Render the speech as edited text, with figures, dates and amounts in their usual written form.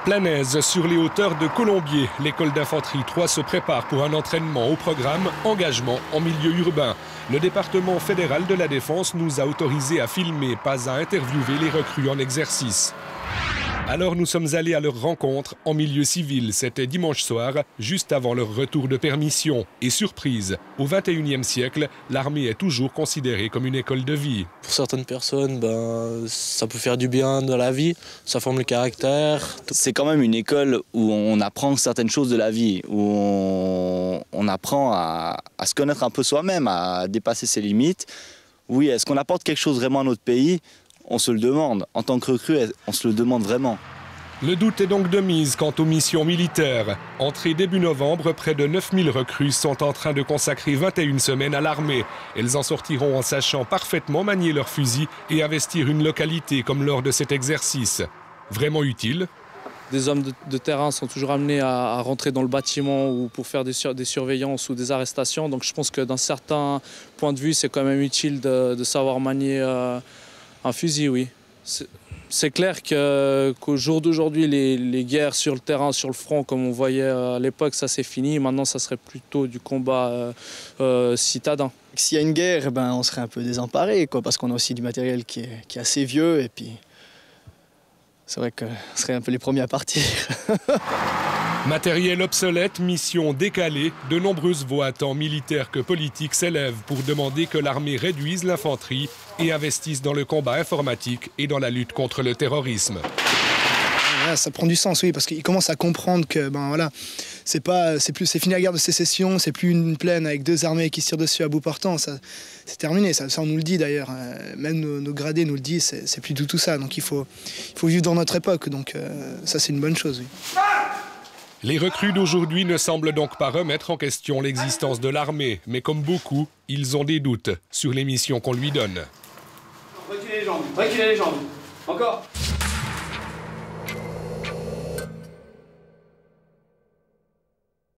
Planaise, sur les hauteurs de Colombier, l'école d'infanterie 3 se prépare pour un entraînement au programme engagement en milieu urbain. Le département fédéral de la Défense nous a autorisé à filmer, pas à interviewer les recrues en exercice. Alors nous sommes allés à leur rencontre en milieu civil. C'était dimanche soir, juste avant leur retour de permission. Et surprise, au XXIe siècle, l'armée est toujours considérée comme une école de vie. Pour certaines personnes, ça peut faire du bien dans la vie, ça forme le caractère. C'est quand même une école où on apprend certaines choses de la vie, où on apprend à se connaître un peu soi-même, à dépasser ses limites. Oui, est-ce qu'on apporte quelque chose vraiment à notre pays ? On se le demande. En tant que recrue, on se le demande vraiment. Le doute est donc de mise quant aux missions militaires. Entrée début novembre, près de 9000 recrues sont en train de consacrer 21 semaines à l'armée. Elles en sortiront en sachant parfaitement manier leurs fusils et investir une localité comme lors de cet exercice. Vraiment utile. Des hommes de terrain sont toujours amenés à rentrer dans le bâtiment ou pour faire des surveillances ou des arrestations. Donc je pense que d'un certain point de vue, c'est quand même utile de savoir manier un fusil, oui. C'est clair qu'au jour d'aujourd'hui, les guerres sur le terrain, sur le front, comme on voyait à l'époque, ça c'est fini. Maintenant, ça serait plutôt du combat citadin. S'il y a une guerre, on serait un peu désemparé, parce qu'on a aussi du matériel qui est assez vieux. Et puis, c'est vrai qu'on serait un peu les premiers à partir. Matériel obsolète, mission décalée, de nombreuses voix tant militaires que politiques s'élèvent pour demander que l'armée réduise l'infanterie et investisse dans le combat informatique et dans la lutte contre le terrorisme. Là, ça prend du sens, oui, parce qu'ils commencent à comprendre que c'est fini la guerre de sécession, c'est plus une plaine avec deux armées qui se tirent dessus à bout portant, c'est terminé, ça on nous le dit d'ailleurs, même nos gradés nous le disent, c'est plus du tout ça, donc il faut vivre dans notre époque, donc ça c'est une bonne chose, oui. Les recrues d'aujourd'hui ne semblent donc pas remettre en question l'existence de l'armée, mais comme beaucoup, ils ont des doutes sur les missions qu'on lui donne. Reculez les jambes, encore.